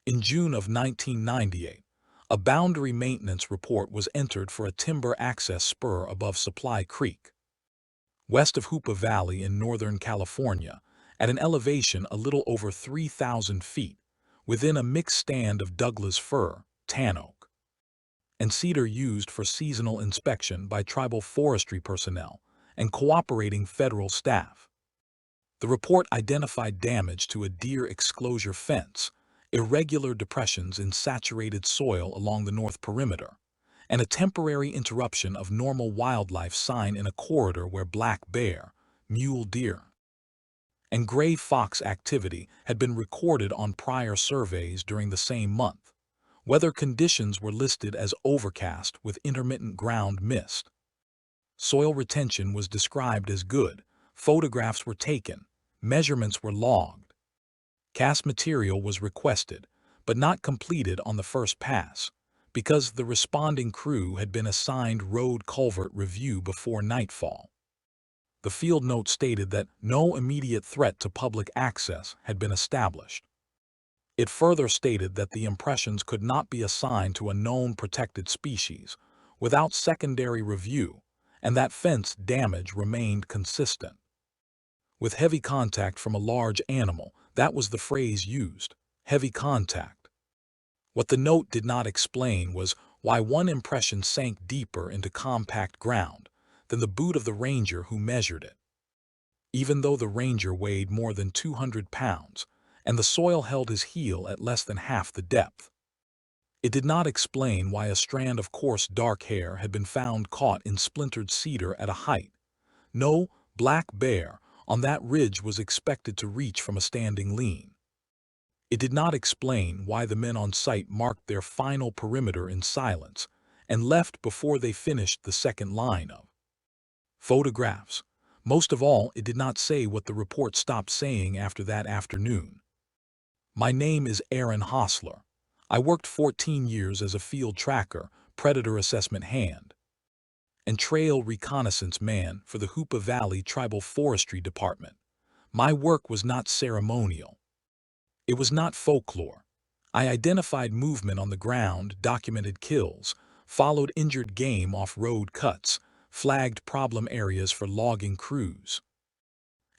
In June of 1998, a boundary maintenance report was entered for a timber access spur above Supply Creek, west of Hoopa Valley in Northern California, at an elevation a little over 3,000 feet, within a mixed stand of Douglas fir, tan oak, and cedar used for seasonal inspection by tribal forestry personnel and cooperating federal staff. The report identified damage to a deer exclosure fence, irregular depressions in saturated soil along the north perimeter, and a temporary interruption of normal wildlife sign in a corridor where black bear, mule deer, and gray fox activity had been recorded on prior surveys during the same month. Weather conditions were listed as overcast with intermittent ground mist. Soil retention was described as good, photographs were taken, measurements were logged. Cast material was requested, but not completed on the first pass, because the responding crew had been assigned road culvert review before nightfall. The field note stated that no immediate threat to public access had been established. It further stated that the impressions could not be assigned to a known protected species without secondary review, and that fence damage remained consistent. With heavy contact from a large animal, that was the phrase used, heavy contact. What the note did not explain was why one impression sank deeper into compact ground than the boot of the ranger who measured it. Even though the ranger weighed more than 200 pounds, and the soil held his heel at less than half the depth, it did not explain why a strand of coarse dark hair had been found caught in splintered cedar at a height no black bear on that ridge was expected to reach from a standing lean. It did not explain why the men on site marked their final perimeter in silence and left before they finished the second line of photographs. Most of all, it did not say what the report stopped saying after that afternoon. My name is Aaron Hostler. I worked 14 years as a field tracker, predator assessment hand, and trail reconnaissance man for the Hoopa Valley Tribal Forestry Department. My work was not ceremonial. It was not folklore. I identified movement on the ground, documented kills, followed injured game off road cuts, flagged problem areas for logging crews,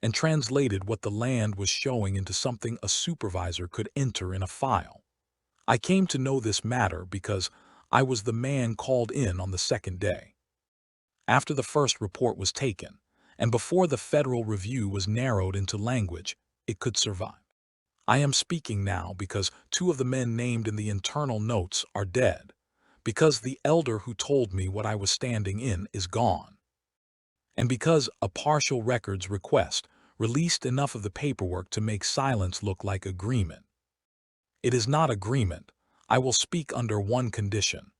and translated what the land was showing into something a supervisor could enter in a file. I came to know this matter because I was the man called in on the second day, after the first report was taken, and before the federal review was narrowed into language it could survive. I am speaking now because two of the men named in the internal notes are dead, because the elder who told me what I was standing in is gone, and because a partial records request released enough of the paperwork to make silence look like agreement. It is not agreement. I will speak under one condition.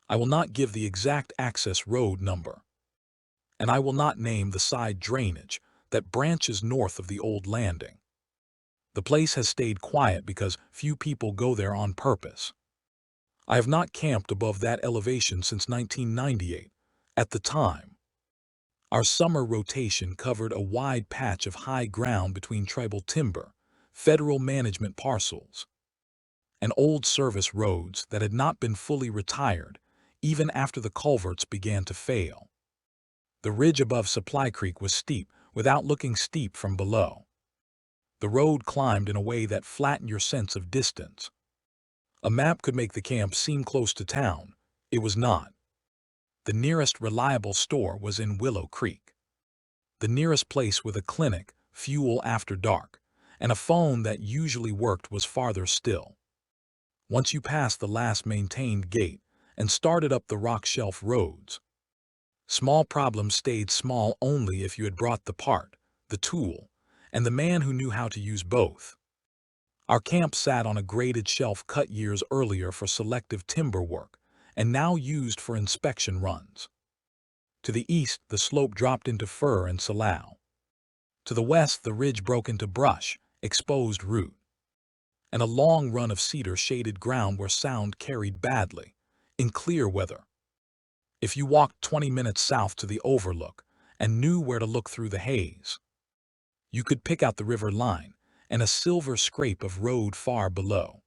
I will not give the exact access road number, and I will not name the side drainage that branches north of the old landing. The place has stayed quiet because few people go there on purpose. I have not camped above that elevation since 1998. At the time, our summer rotation covered a wide patch of high ground between tribal timber, federal management parcels, and old service roads that had not been fully retired even after the culverts began to fail. The ridge above Supply Creek was steep without looking steep from below. The road climbed in a way that flattened your sense of distance. A map could make the camp seem close to town. It was not. The nearest reliable store was in Willow Creek. The nearest place with a clinic, fuel after dark, and a phone that usually worked was farther still. Once you passed the last maintained gate and started up the rock shelf roads, small problems stayed small only if you had brought the part, the tool, and the man who knew how to use both. Our camp sat on a graded shelf cut years earlier for selective timber work and now used for inspection runs. To the east, the slope dropped into fir and salal. To the west, the ridge broke into brush, exposed root, and a long run of cedar shaded ground where sound carried badly, in clear weather. If you walked 20 minutes south to the overlook and knew where to look through the haze, you could pick out the river line and a silver scrape of road far below.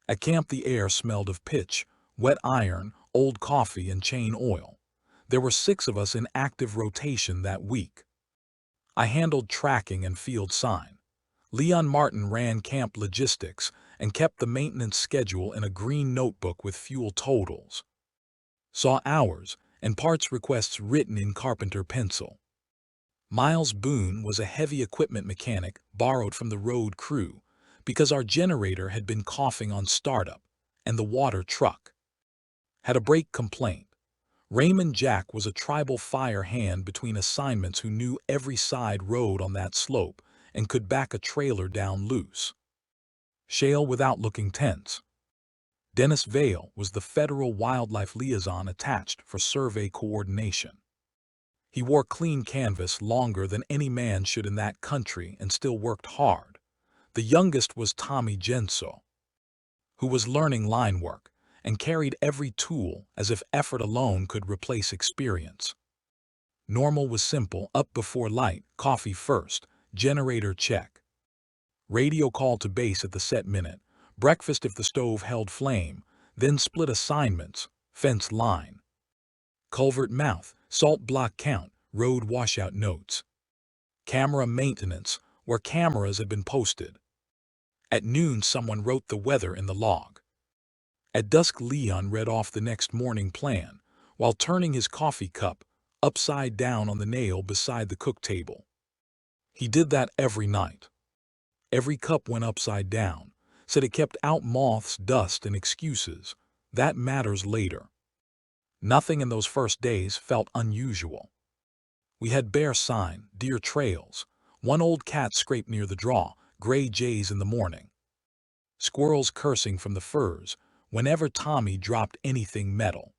At camp the air smelled of pitch, wet iron, old coffee, and chain oil. There were 6 of us in active rotation that week. I handled tracking and field sign. Leon Martin ran camp logistics and kept the maintenance schedule in a green notebook with fuel totals. Saw hours and parts requests written in carpenter pencil. Miles Boone was a heavy equipment mechanic borrowed from the road crew because our generator had been coughing on startup, and the water truck had a brake complaint. Raymond Jack was a tribal fire hand between assignments who knew every side road on that slope and could back a trailer down loose shale without looking tense. Dennis Vale was the federal wildlife liaison attached for survey coordination. He wore clean canvas longer than any man should in that country and still worked hard. The youngest was Tommy Genso, who was learning line work and carried every tool as if effort alone could replace experience. Normal was simple: up before light, coffee first, generator check. Radio call to base at the set minute, breakfast if the stove held flame, then split assignments, fence line, culvert mouth, salt block count, road washout notes. Camera maintenance, where cameras had been posted. At noon someone wrote the weather in the log. At dusk Leon read off the next morning plan, while turning his coffee cup upside down on the nail beside the cook table. He did that every night. Every cup went upside down, said it kept out moths, dust, and excuses. That matters later. Nothing in those first days felt unusual. We had bear sign, deer trails, one old cat scraped near the draw, gray jays in the morning, squirrels cursing from the firs whenever Tommy dropped anything metal.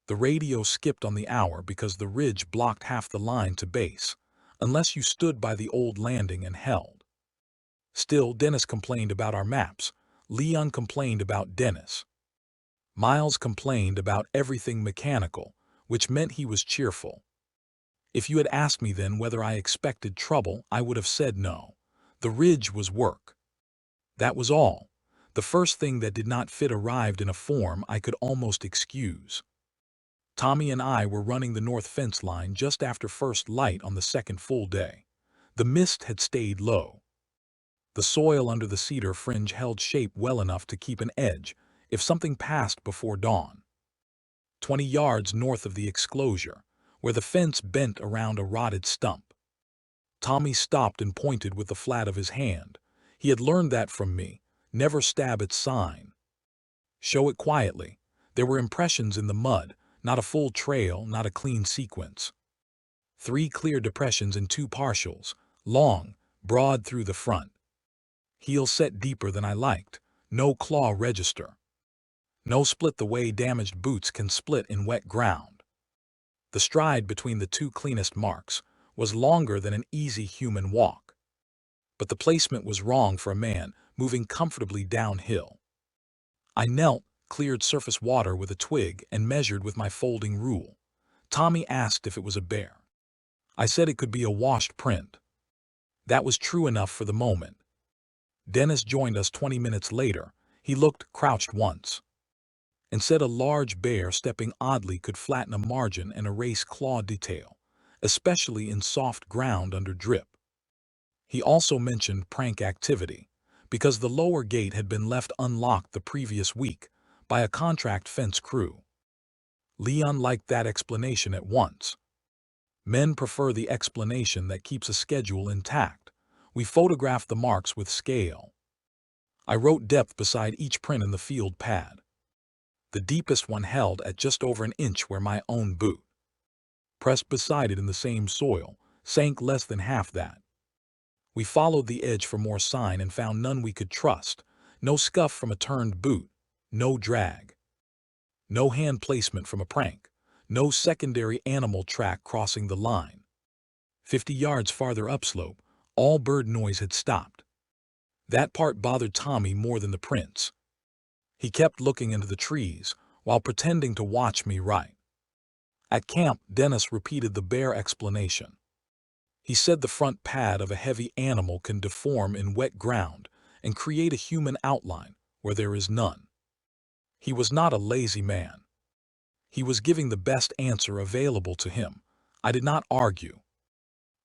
The radio skipped on the hour because the ridge blocked half the line to base, unless you stood by the old landing and held. Still, Dennis complained about our maps. Leon complained about Dennis. Miles complained about everything mechanical, which meant he was cheerful. If you had asked me then whether I expected trouble, I would have said no. The ridge was work. That was all. The first thing that did not fit arrived in a form I could almost excuse. Tommy and I were running the north fence line just after first light on the second full day. The mist had stayed low. The soil under the cedar fringe held shape well enough to keep an edge if something passed before dawn. 20 yards north of the exclosure, where the fence bent around a rotted stump, Tommy stopped and pointed with the flat of his hand. He had learned that from me. Never stab at sign. Show it quietly. There were impressions in the mud, not a full trail, not a clean sequence. 3 clear depressions and 2 partials, long, broad through the front. Heel set deeper than I liked. No claw register. No split the way damaged boots can split in wet ground. The stride between the 2 cleanest marks was longer than an easy human walk. But the placement was wrong for a man moving comfortably downhill. I knelt, cleared surface water with a twig, and measured with my folding rule. Tommy asked if it was a bear. I said it could be a washed print. That was true enough for the moment. Dennis joined us 20 minutes later. He looked crouched once and said a large bear stepping oddly could flatten a margin and erase claw detail, especially in soft ground under drip. He also mentioned prank activity, because the lower gate had been left unlocked the previous week by a contract fence crew. Leon liked that explanation at once. Men prefer the explanation that keeps a schedule intact. We photographed the marks with scale. I wrote depth beside each print in the field pad. The deepest one held at just over an inch where my own boot, pressed beside it in the same soil, sank less than half that. We followed the edge for more sign and found none we could trust. No scuff from a turned boot, no drag, no hand placement from a prank, no secondary animal track crossing the line. 50 yards farther upslope, all bird noise had stopped. That part bothered Tommy more than the prints. He kept looking into the trees while pretending to watch me write. At camp, Dennis repeated the bear explanation. He said the front pad of a heavy animal can deform in wet ground and create a human outline, where there is none. He was not a lazy man. He was giving the best answer available to him. I did not argue.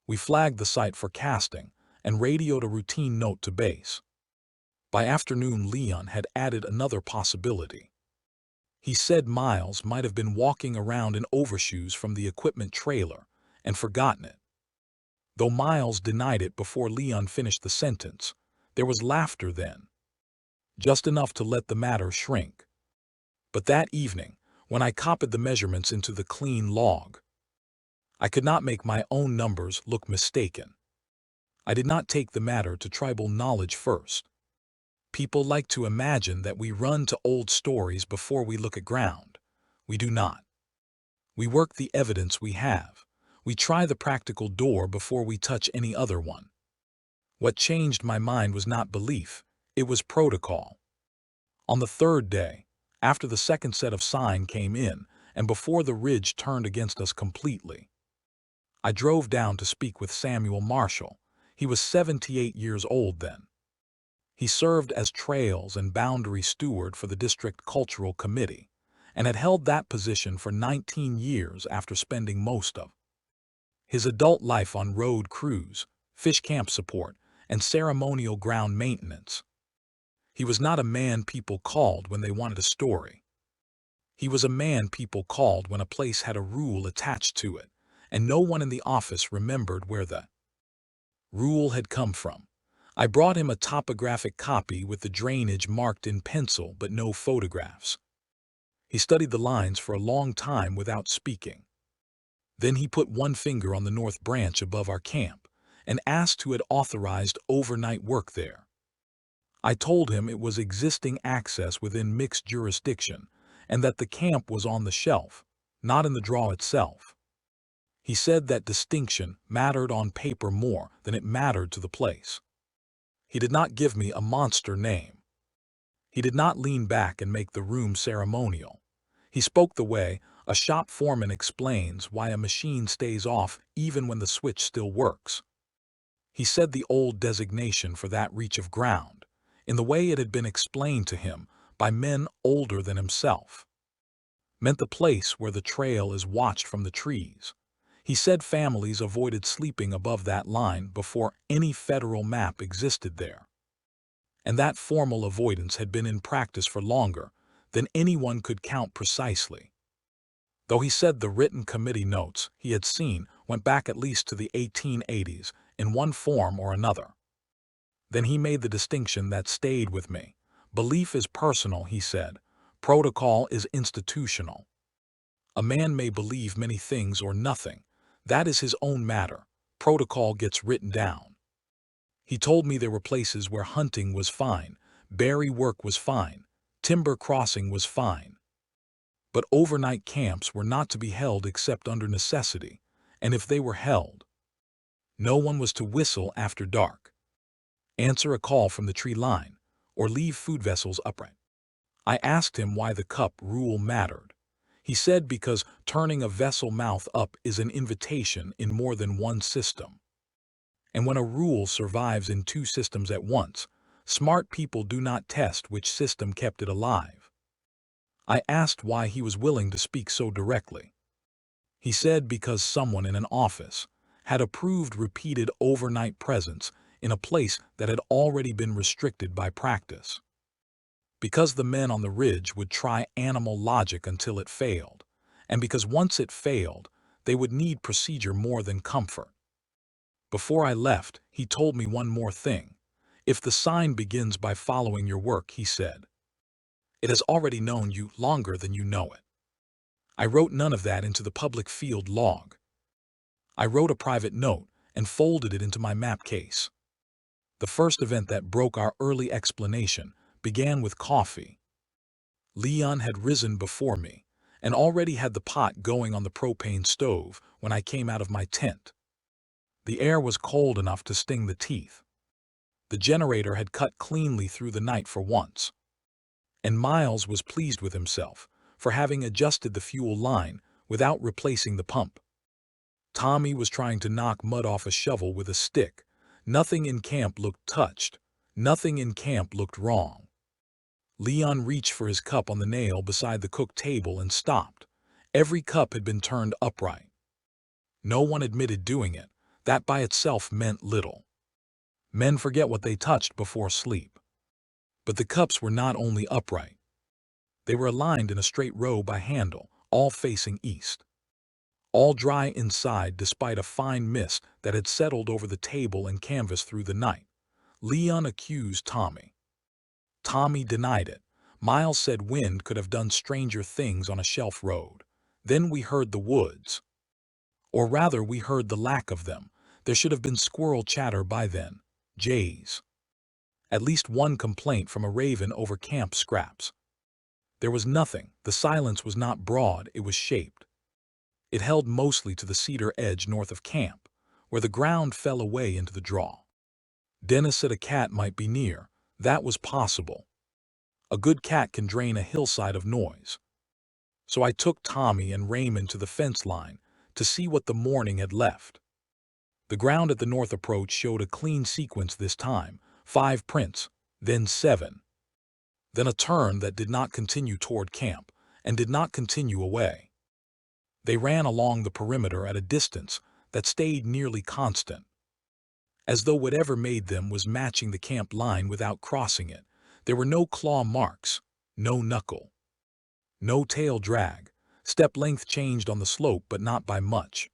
We flagged the site for casting and radioed a routine note to base. By afternoon, Leon had added another possibility. He said Miles might have been walking around in overshoes from the equipment trailer and forgotten it. Though Miles denied it before Leon finished the sentence, there was laughter then, just enough to let the matter shrink. But that evening, when I copied the measurements into the clean log, I could not make my own numbers look mistaken. I did not take the matter to tribal knowledge first. People like to imagine that we run to old stories before we look at ground. We do not. We work the evidence we have. We try the practical door before we touch any other one. What changed my mind was not belief, it was protocol. On the third day, after the second set of sign came in, and before the ridge turned against us completely, I drove down to speak with Samuel Marshall. He was 78 years old then. He served as Trails and Boundary Steward for the District Cultural Committee, and had held that position for 19 years after spending most of his adult life on road crews, fish camp support, and ceremonial ground maintenance. He was not a man people called when they wanted a story. He was a man people called when a place had a rule attached to it, and no one in the office remembered where the rule had come from. I brought him a topographic copy with the drainage marked in pencil but no photographs. He studied the lines for a long time without speaking. Then he put one finger on the north branch above our camp and asked who had authorized overnight work there. I told him it was existing access within mixed jurisdiction and that the camp was on the shelf, not in the draw itself. He said that distinction mattered on paper more than it mattered to the place. He did not give me a monster name. He did not lean back and make the room ceremonial. He spoke the way a shop foreman explains why a machine stays off even when the switch still works. He said the old designation for that reach of ground, in the way it had been explained to him by men older than himself, meant the place where the trail is watched from the trees. He said families avoided sleeping above that line before any federal map existed there, and that formal avoidance had been in practice for longer than anyone could count precisely. Though he said the written committee notes he had seen went back at least to the 1880s in one form or another. Then he made the distinction that stayed with me. Belief is personal, he said. Protocol is institutional. A man may believe many things or nothing. That is his own matter. Protocol gets written down. He told me there were places where hunting was fine, berry work was fine, timber crossing was fine. But overnight camps were not to be held except under necessity, and if they were held, no one was to whistle after dark, answer a call from the tree line, or leave food vessels upright. I asked him why the cup rule mattered. He said because turning a vessel mouth up is an invitation in more than one system. And when a rule survives in two systems at once, smart people do not test which system kept it alive. I asked why he was willing to speak so directly. He said because someone in an office had approved repeated overnight presence in a place that had already been restricted by practice. Because the men on the ridge would try animal logic until it failed, and because once it failed, they would need procedure more than comfort. Before I left, he told me one more thing. If the sign begins by following your work, he said, it has already known you longer than you know it. I wrote none of that into the public field log. I wrote a private note and folded it into my map case. The first event that broke our early explanation began with coffee. Leon had risen before me and already had the pot going on the propane stove when I came out of my tent. The air was cold enough to sting the teeth. The generator had cut cleanly through the night for once. And Miles was pleased with himself for having adjusted the fuel line without replacing the pump. Tommy was trying to knock mud off a shovel with a stick. Nothing in camp looked touched. Nothing in camp looked wrong. Leon reached for his cup on the nail beside the cook table and stopped. Every cup had been turned upright. No one admitted doing it. That by itself meant little. Men forget what they touched before sleep. But the cups were not only upright. They were aligned in a straight row by handle, all facing east. All dry inside despite a fine mist that had settled over the table and canvas through the night. Leon accused Tommy. Tommy denied it. Miles said wind could have done stranger things on a shelf road. Then we heard the woods. Or rather, we heard the lack of them. There should have been squirrel chatter by then. Jays. At least one complaint from a raven over camp scraps. There was nothing. The silence was not broad, it was shaped. It held mostly to the cedar edge north of camp, where the ground fell away into the draw. Dennis said a cat might be near. That was possible. A good cat can drain a hillside of noise. So I took Tommy and Raymond to the fence line to see what the morning had left. The ground at the north approach showed a clean sequence this time, 5 prints, then 7. Then a turn that did not continue toward camp and did not continue away. They ran along the perimeter at a distance that stayed nearly constant. As though whatever made them was matching the camp line without crossing it. There were no claw marks, no knuckle. No tail drag. Step length changed on the slope but not by much.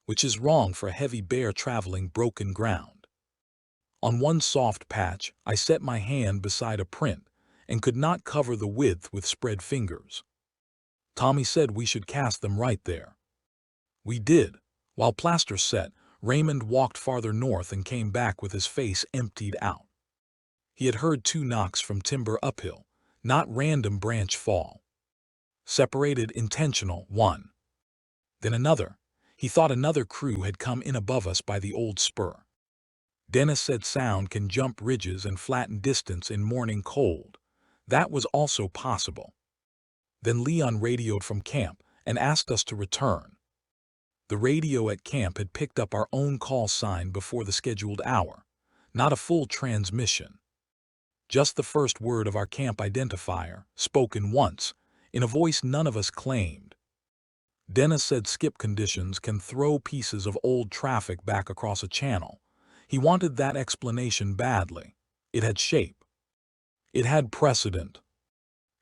Which is wrong for a heavy bear traveling broken ground. On one soft patch, I set my hand beside a print and could not cover the width with spread fingers. Tommy said we should cast them right there. We did. While plaster set, Raymond walked farther north and came back with his face emptied out. He had heard 2 knocks from timber uphill, not random branch fall. Separated intentional, 1. Then another. He thought another crew had come in above us by the old spur. Dennis said sound can jump ridges and flatten distance in morning cold. That was also possible. Then Leon radioed from camp and asked us to return. The radio at camp had picked up our own call sign before the scheduled hour, not a full transmission. Just the first word of our camp identifier, spoken once, in a voice none of us claimed. Dennis said skip conditions can throw pieces of old traffic back across a channel. He wanted that explanation badly. It had shape. It had precedent.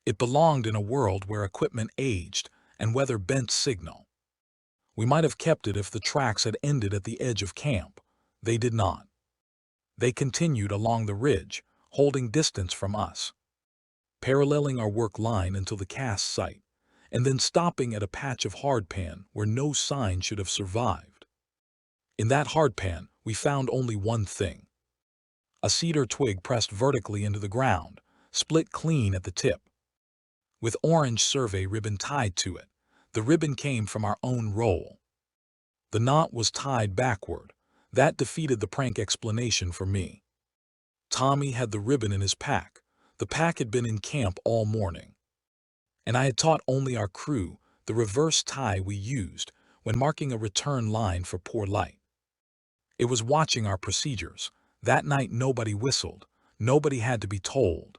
It belonged in a world where equipment aged and weather bent signal. We might have kept it if the tracks had ended at the edge of camp. They did not. They continued along the ridge, holding distance from us, paralleling our work line until the cast site, and then stopping at a patch of hardpan where no sign should have survived. In that hardpan, we found only one thing. A cedar twig pressed vertically into the ground, split clean at the tip, with orange survey ribbon tied to it. The ribbon came from our own roll. The knot was tied backward. That defeated the prank explanation for me. Tommy had the ribbon in his pack. The pack had been in camp all morning. And I had taught only our crew the reverse tie we used when marking a return line for poor light. It was watching our procedures. That night nobody whistled. Nobody had to be told.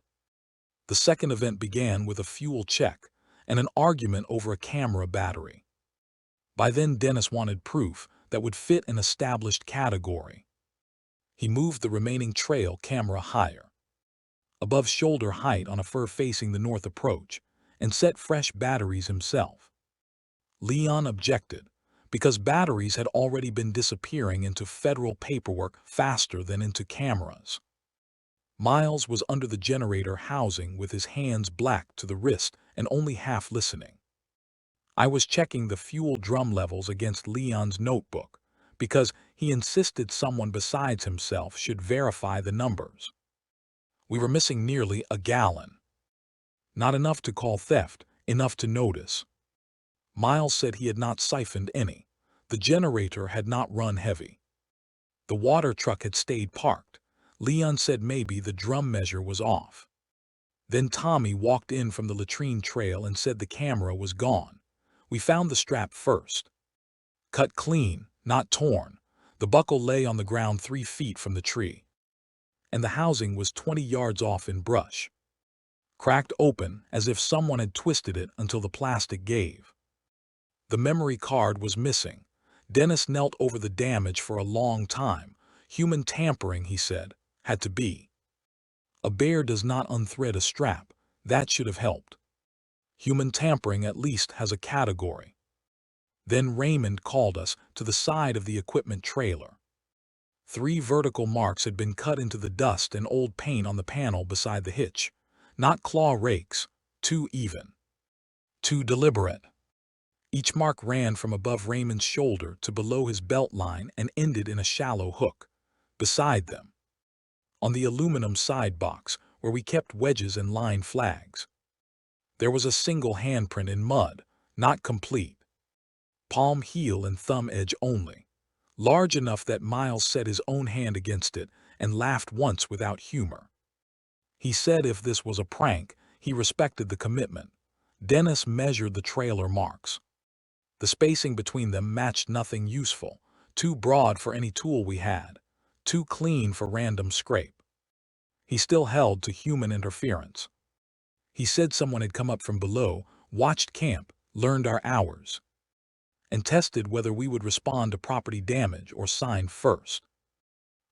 The second event began with a fuel check and an argument over a camera battery. By then Dennis wanted proof that would fit an established category. He moved the remaining trail camera higher, above shoulder height on a fur facing the north approach, and set fresh batteries himself. Leon objected, because batteries had already been disappearing into federal paperwork faster than into cameras. Miles was under the generator housing with his hands black to the wrist and only half listening. I was checking the fuel drum levels against Leon's notebook, because he insisted someone besides himself should verify the numbers. We were missing nearly a gallon. Not enough to call theft, enough to notice. Miles said he had not siphoned any. The generator had not run heavy. The water truck had stayed parked. Leon said maybe the drum measure was off. Then Tommy walked in from the latrine trail and said the camera was gone. We found the strap first. Cut clean, not torn. The buckle lay on the ground 3 feet from the tree. And the housing was 20 yards off in brush. cracked open as if someone had twisted it until the plastic gave. The memory card was missing. Dennis knelt over the damage for a long time. Human tampering, he said, had to be. A bear does not unthread a strap. That should have helped. Human tampering at least has a category. Then Raymond called us to the side of the equipment trailer. 3 vertical marks had been cut into the dust and old paint on the panel beside the hitch. Not claw rakes, too even. Too deliberate. Each mark ran from above Raymond's shoulder to below his belt line and ended in a shallow hook. Beside them, on the aluminum side box where we kept wedges and line flags, there was a single handprint in mud, not complete. Palm heel and thumb edge only. Large enough that Miles set his own hand against it and laughed once without humor. He said if this was a prank, he respected the commitment. Dennis measured the trailer marks. The spacing between them matched nothing useful, too broad for any tool we had, too clean for random scrape. He still held to human interference. He said someone had come up from below, watched camp, learned our hours, and tested whether we would respond to property damage or sign first.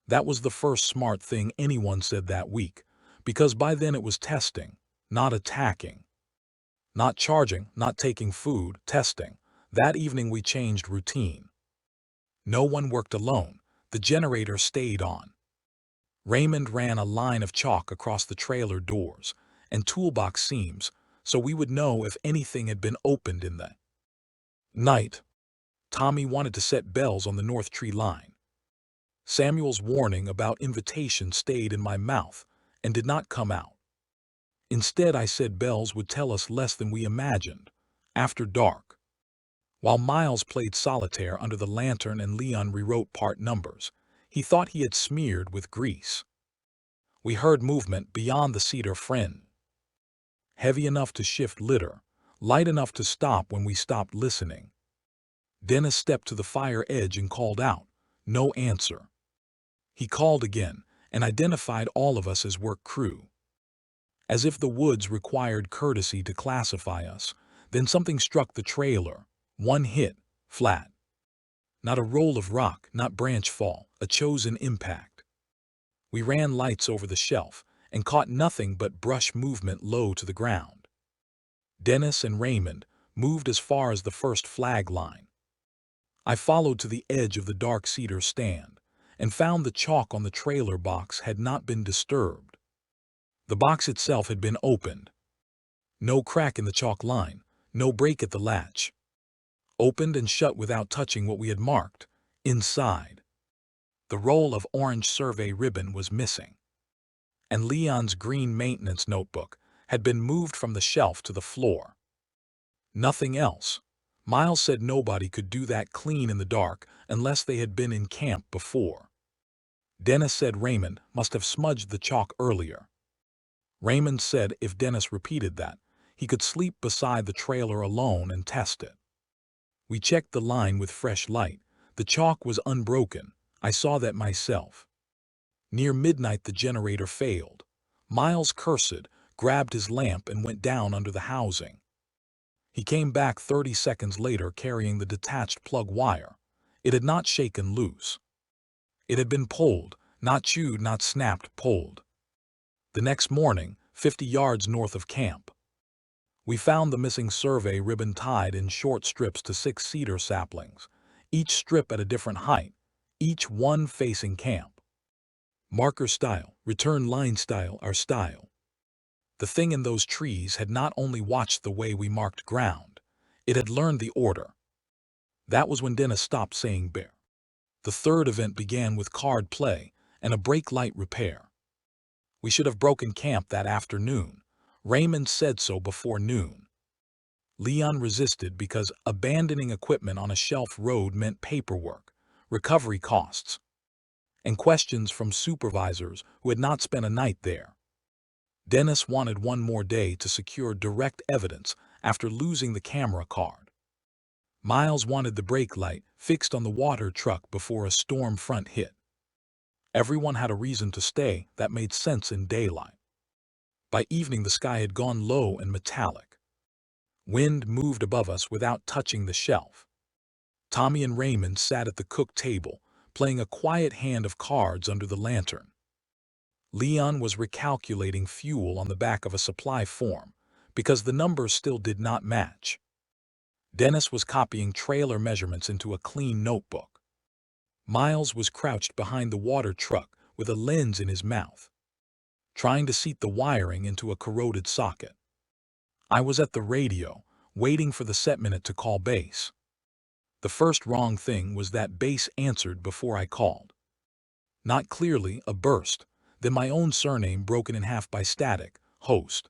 That was the first smart thing anyone said that week, because by then it was testing, not attacking. Not charging, not taking food, testing. That evening we changed routine. No one worked alone. The generator stayed on. Raymond ran a line of chalk across the trailer doors and toolbox seams so we would know if anything had been opened in the night. Tommy wanted to set bells on the north tree line. Samuel's warning about invitation stayed in my mouth and did not come out. Instead, I said bells would tell us less than we imagined. After dark. While Miles played solitaire under the lantern and Leon rewrote part numbers, he thought he had smeared with grease. We heard movement beyond the cedar fringe. Heavy enough to shift litter, light enough to stop when we stopped listening. Dennis stepped to the fire edge and called out. No answer. He called again and identified all of us as work crew. As if the woods required courtesy to classify us, then something struck the trailer. One hit, flat. Not a roll of rock, not branch fall, a chosen impact. We ran lights over the shelf and caught nothing but brush movement low to the ground. Dennis and Raymond moved as far as the first flag line. I followed to the edge of the dark cedar stand and found the chalk on the trailer box had not been disturbed. The box itself had been opened. No crack in the chalk line, no break at the latch. Opened and shut without touching what we had marked. Inside, the roll of orange survey ribbon was missing, and Leon's green maintenance notebook had been moved from the shelf to the floor. Nothing else. Miles said nobody could do that clean in the dark unless they had been in camp before. Dennis said Raymond must have smudged the chalk earlier. Raymond said if Dennis repeated that, he could sleep beside the trailer alone and test it. We checked the line with fresh light. The chalk was unbroken. I saw that myself. Near midnight the generator failed. Miles cursed, grabbed his lamp and went down under the housing. He came back 30 seconds later carrying the detached plug wire. It had not shaken loose. It had been pulled, not chewed, not snapped, pulled. The next morning, 50 yards north of camp, we found the missing survey ribbon tied in short strips to 6 cedar saplings, each strip at a different height, each one facing camp. Marker style, return line style, our style. The thing in those trees had not only watched the way we marked ground, it had learned the order. That was when Dennis stopped saying bear. The third event began with card play and a brake light repair. We should have broken camp that afternoon. Raymond said so before noon. Leon resisted because abandoning equipment on a shelf road meant paperwork, recovery costs, and questions from supervisors who had not spent a night there. Dennis wanted one more day to secure direct evidence after losing the camera card. Miles wanted the brake light fixed on the water truck before a storm front hit. Everyone had a reason to stay that made sense in daylight. By evening the sky had gone low and metallic. Wind moved above us without touching the shelf. Tommy and Raymond sat at the cook table, playing a quiet hand of cards under the lantern. Leon was recalculating fuel on the back of a supply form, because the numbers still did not match. Dennis was copying trailer measurements into a clean notebook. Miles was crouched behind the water truck with a lens in his mouth, trying to seat the wiring into a corroded socket. I was at the radio, waiting for the set minute to call base. The first wrong thing was that base answered before I called. Not clearly, a burst, then my own surname broken in half by static, host.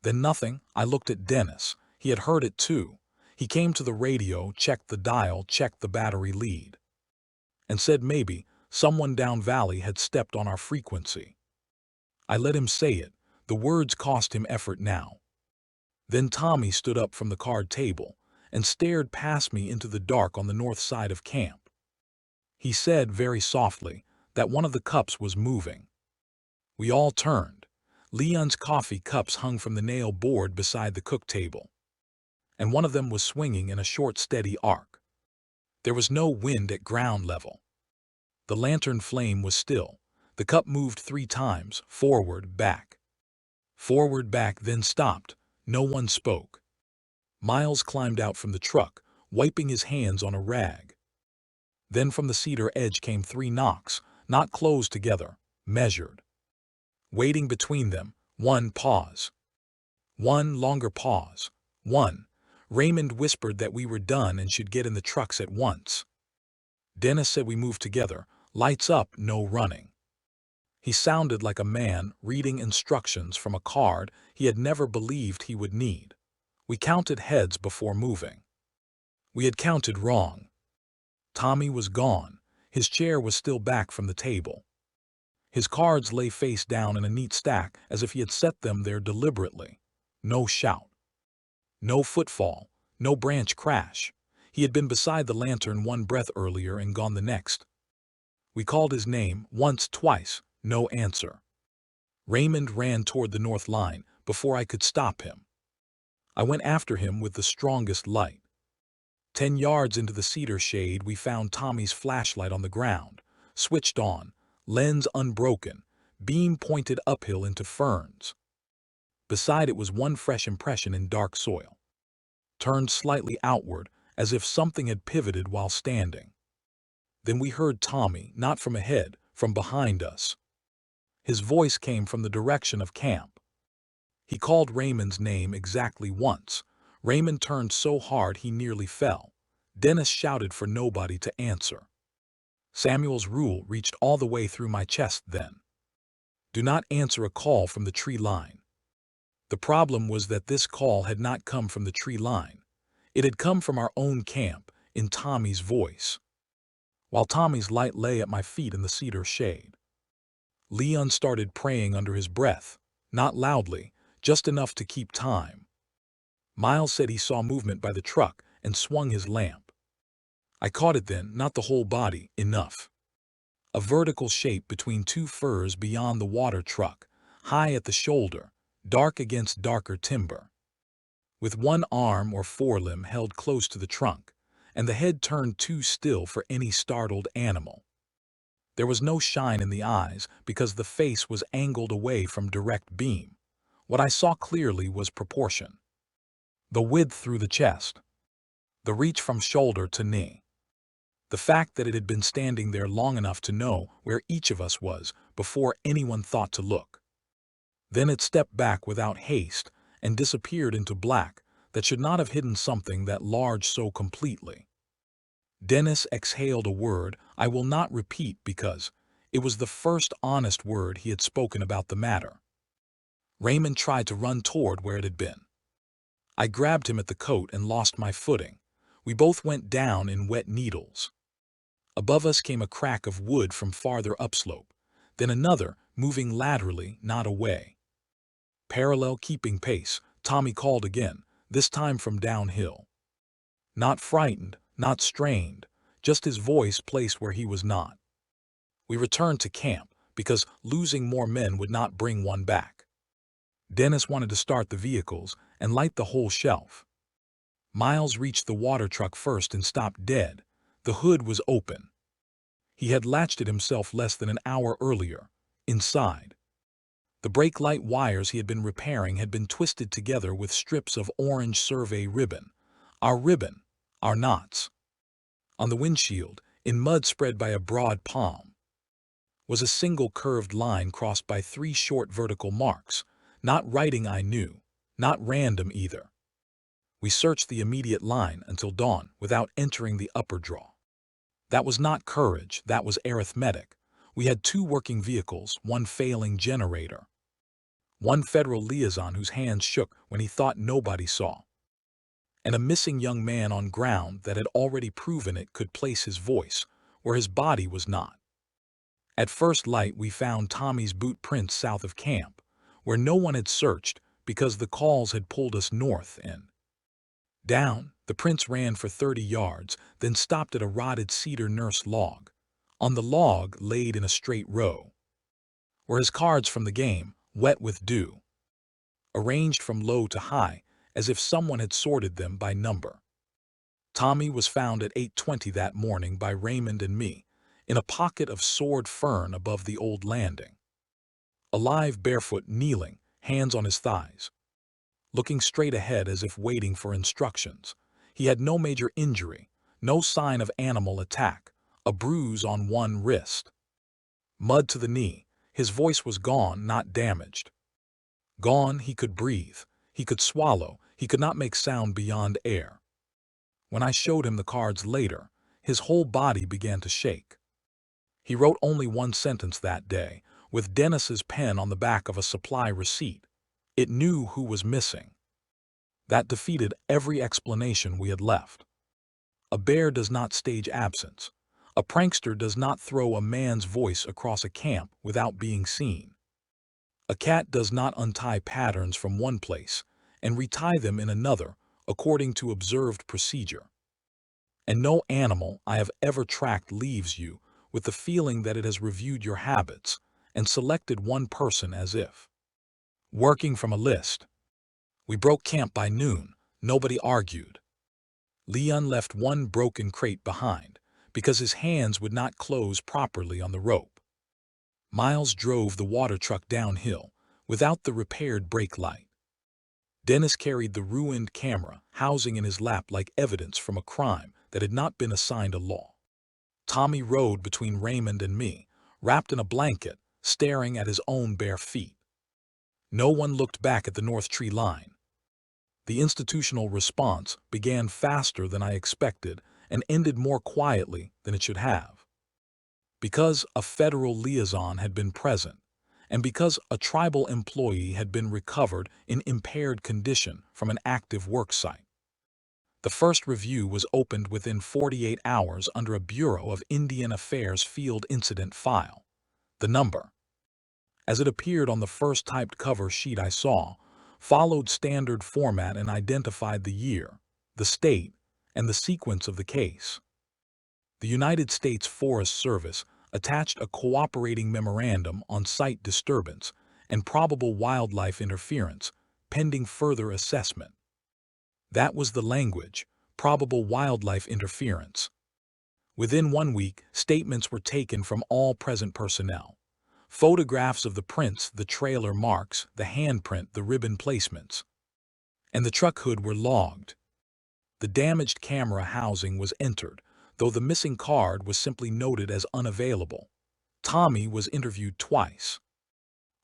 Then nothing. I looked at Dennis. He had heard it too. He came to the radio, checked the dial, checked the battery lead, and said maybe someone down valley had stepped on our frequency. I let him say it. The words cost him effort now. Then Tommy stood up from the card table and stared past me into the dark on the north side of camp. He said very softly that one of the cups was moving. We all turned. Leon's coffee cups hung from the nail board beside the cook table, and one of them was swinging in a short, steady arc. There was no wind at ground level. The lantern flame was still. The cup moved 3 times, forward, back, then stopped. No one spoke. Miles climbed out from the truck, wiping his hands on a rag. Then from the cedar edge came 3 knocks, not close together, measured. Waiting between them, 1 pause. 1 longer pause. 1. Raymond whispered that we were done and should get in the trucks at once. Dennis said we move together, lights up, no running. He sounded like a man reading instructions from a card he had never believed he would need. We counted heads before moving. We had counted wrong. Tommy was gone. His chair was still back from the table. His cards lay face down in a neat stack as if he had set them there deliberately. No shout. No footfall. No branch crash. He had been beside the lantern 1 breath earlier and gone the next. We called his name once, twice. No answer. Raymond ran toward the north line before I could stop him. I went after him with the strongest light. 10 yards into the cedar shade, we found Tommy's flashlight on the ground, switched on, lens unbroken, beam pointed uphill into ferns. Beside it was 1 fresh impression in dark soil, turned slightly outward as if something had pivoted while standing. Then we heard Tommy, not from ahead, from behind us. His voice came from the direction of camp. He called Raymond's name exactly once. Raymond turned so hard he nearly fell. Dennis shouted for nobody to answer. Samuel's rule reached all the way through my chest then. Do not answer a call from the tree line. The problem was that this call had not come from the tree line. It had come from our own camp, in Tommy's voice, while Tommy's light lay at my feet in the cedar shade. Leon started praying under his breath, not loudly, just enough to keep time. Miles said he saw movement by the truck and swung his lamp. I caught it then, not the whole body, enough. A vertical shape between 2 firs beyond the water truck, high at the shoulder, dark against darker timber, with 1 arm or forelimb held close to the trunk, and the head turned too still for any startled animal. There was no shine in the eyes because the face was angled away from direct beam. What I saw clearly was proportion. The width through the chest, the reach from shoulder to knee. The fact that it had been standing there long enough to know where each of us was before anyone thought to look. Then it stepped back without haste and disappeared into black that should not have hidden something that large so completely. Dennis exhaled a word I will not repeat because it was the first honest word he had spoken about the matter. Raymond tried to run toward where it had been. I grabbed him at the coat and lost my footing. We both went down in wet needles. Above us came a crack of wood from farther upslope, then another, moving laterally, not away. Parallel, keeping pace, Tommy called again, this time from downhill. Not frightened, not strained, just his voice placed where he was not. We returned to camp, because losing more men would not bring one back. Dennis wanted to start the vehicles and light the whole shelf. Miles reached the water truck first and stopped dead. The hood was open. He had latched it himself less than an hour earlier. Inside, the brake light wires he had been repairing had been twisted together with strips of orange survey ribbon. Our knots. On the windshield, in mud spread by a broad palm, was a single curved line crossed by 3 short vertical marks. Not writing I knew, not random either. We searched the immediate line until dawn without entering the upper draw. That was not courage, that was arithmetic. We had 2 working vehicles, 1 failing generator, 1 federal liaison whose hands shook when he thought nobody saw, and a missing young man on ground that had already proven it could place his voice where his body was not. At first light we found Tommy's boot prints south of camp, where no one had searched because the calls had pulled us north and down. The prints ran for 30 yards, then stopped at a rotted cedar nurse log. On the log, laid in a straight row, were his cards from the game, wet with dew, arranged from low to high, as if someone had sorted them by number. Tommy was found at 8:20 that morning by Raymond and me, in a pocket of sword fern above the old landing. Alive, barefoot, kneeling, hands on his thighs, looking straight ahead as if waiting for instructions. He had no major injury, no sign of animal attack, a bruise on one wrist, mud to the knee. His voice was gone, not damaged. Gone, he could breathe, he could swallow, he could not make sound beyond air. When I showed him the cards later, his whole body began to shake. He wrote only 1 sentence that day, with Dennis's pen on the back of a supply receipt. It knew who was missing. That defeated every explanation we had left. A bear does not stage absence. A prankster does not throw a man's voice across a camp without being seen. A cat does not untie patterns from one place and retie them in another according to observed procedure. And no animal I have ever tracked leaves you with the feeling that it has reviewed your habits and selected one person as if working from a list. We broke camp by noon. Nobody argued. Leon left 1 broken crate behind because his hands would not close properly on the rope. Miles drove the water truck downhill without the repaired brake light. Dennis carried the ruined camera housing in his lap like evidence from a crime that had not been assigned a law. Tommy rode between Raymond and me, wrapped in a blanket, staring at his own bare feet. No one looked back at the North Tree line. The institutional response began faster than I expected and ended more quietly than it should have. Because a federal liaison had been present, and because a tribal employee had been recovered in impaired condition from an active work site. The first review was opened within 48 hours under a Bureau of Indian Affairs field incident file. The number, as it appeared on the first typed cover sheet I saw, followed standard format and identified the year, the state, and the sequence of the case. The United States Forest Service attached a cooperating memorandum on site disturbance and probable wildlife interference, pending further assessment. That was the language, probable wildlife interference. Within 1 week, statements were taken from all present personnel. Photographs of the prints, the trailer marks, the handprint, the ribbon placements, and the truck hood were logged. The damaged camera housing was entered, though the missing card was simply noted as unavailable. Tommy was interviewed twice,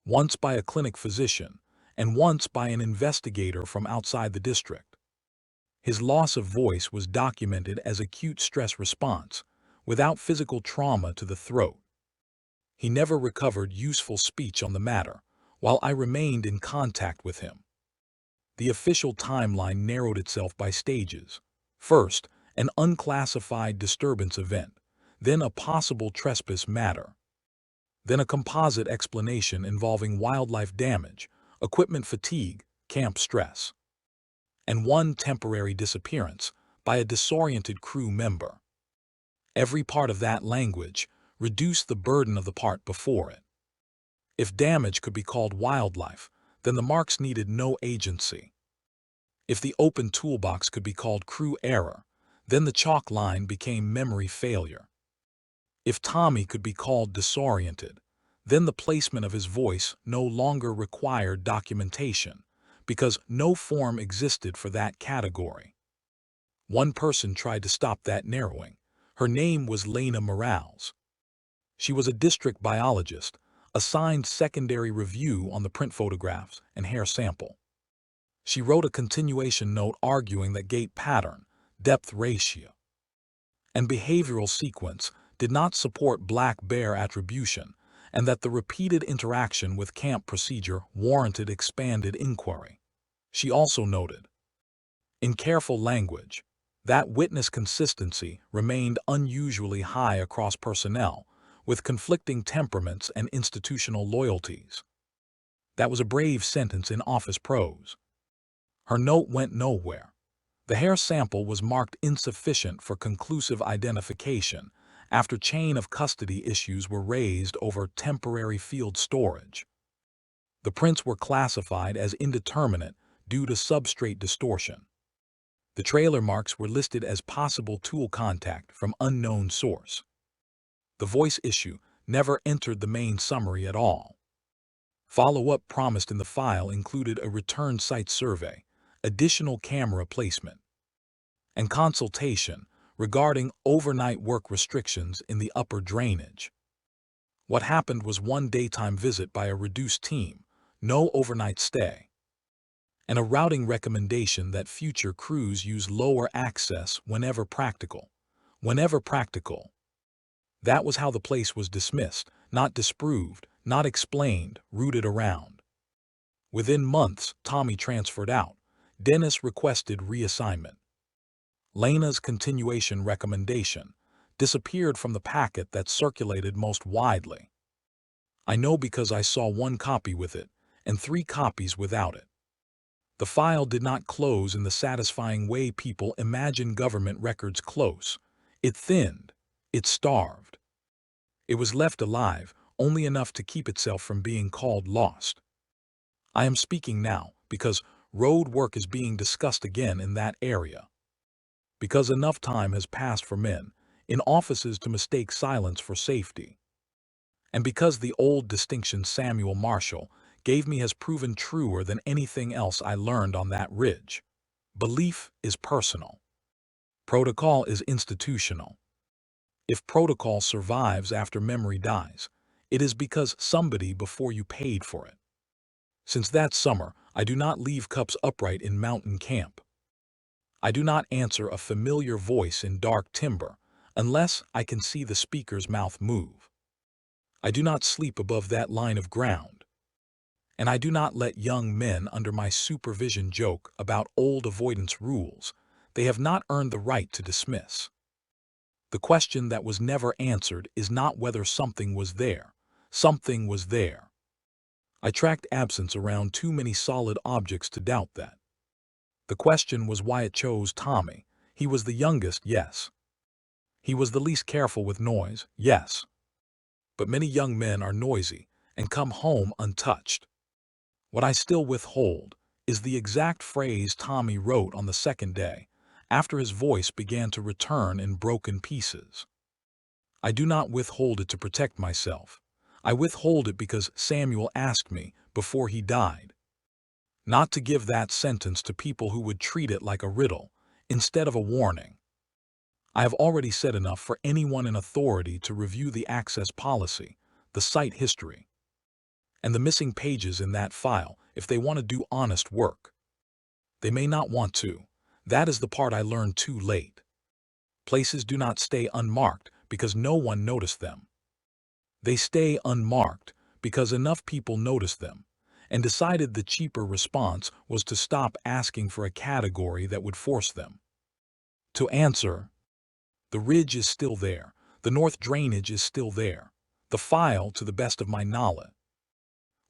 once by a clinic physician and once by an investigator from outside the district. His loss of voice was documented as acute stress response, without physical trauma to the throat. He never recovered useful speech on the matter, while I remained in contact with him. The official timeline narrowed itself by stages. First, an unclassified disturbance event, then a possible trespass matter, then a composite explanation involving wildlife damage, equipment fatigue, camp stress, and 1 temporary disappearance by a disoriented crew member. Every part of that language reduced the burden of the part before it. If damage could be called wildlife, then the marks needed no agency. If the open toolbox could be called crew error, then the chalk line became memory failure. If Tommy could be called disoriented, then the placement of his voice no longer required documentation, because no form existed for that category. One person tried to stop that narrowing. Her name was Lena Morales. She was a district biologist, assigned secondary review on the print photographs and hair sample. She wrote a continuation note arguing that gait pattern, depth ratio, and behavioral sequence did not support black bear attribution, and that the repeated interaction with camp procedure warranted expanded inquiry. She also noted, in careful language, that witness consistency remained unusually high across personnel, with conflicting temperaments and institutional loyalties. That was a brave sentence in office prose. Her note went nowhere. The hair sample was marked insufficient for conclusive identification after chain of custody issues were raised over temporary field storage. The prints were classified as indeterminate due to substrate distortion. The trailer marks were listed as possible tool contact from unknown source. The voice issue never entered the main summary at all. Follow-up promised in the file included a return site survey, additional camera placement, and consultation regarding overnight work restrictions in the upper drainage. What happened was one daytime visit by a reduced team, no overnight stay, and a routing recommendation that future crews use lower access whenever practical. Whenever practical. That was how the place was dismissed, not disproved, not explained, rooted around. Within months, Tommy transferred out. Dennis requested reassignment. Lena's continuation recommendation disappeared from the packet that circulated most widely. I know because I saw one copy with it and 3 copies without it. The file did not close in the satisfying way people imagine government records close. It thinned. It starved. It was left alive, only enough to keep itself from being called lost. I am speaking now because road work is being discussed again in that area. Because enough time has passed for men in offices to mistake silence for safety. And because the old distinction Samuel Marshall gave me has proven truer than anything else I learned on that ridge. Belief is personal. Protocol is institutional. If protocol survives after memory dies, it is because somebody before you paid for it. Since that summer, I do not leave cups upright in mountain camp. I do not answer a familiar voice in dark timber unless I can see the speaker's mouth move. I do not sleep above that line of ground. And I do not let young men under my supervision joke about old avoidance rules they have not earned the right to dismiss. The question that was never answered is not whether something was there. Something was there. I tracked absence around too many solid objects to doubt that. The question was why it chose Tommy. He was the youngest, yes. He was the least careful with noise, yes. But many young men are noisy and come home untouched. What I still withhold is the exact phrase Tommy wrote on the second day, after his voice began to return in broken pieces. I do not withhold it to protect myself. I withhold it because Samuel asked me before he died. Not to give that sentence to people who would treat it like a riddle, instead of a warning. I have already said enough for anyone in authority to review the access policy, the site history, and the missing pages in that file if they want to do honest work. They may not want to. That is the part I learned too late. Places do not stay unmarked because no one noticed them. They stay unmarked because enough people noticed them and decided the cheaper response was to stop asking for a category that would force them to answer. The ridge is still there. The north drainage is still there. The file, to the best of my knowledge,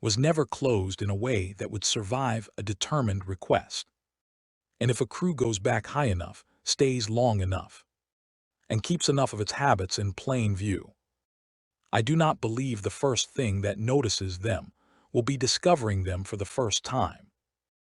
was never closed in a way that would survive a determined request. And if a crew goes back high enough, stays long enough, and keeps enough of its habits in plain view, I do not believe the first thing that notices them will be discovering them for the first time.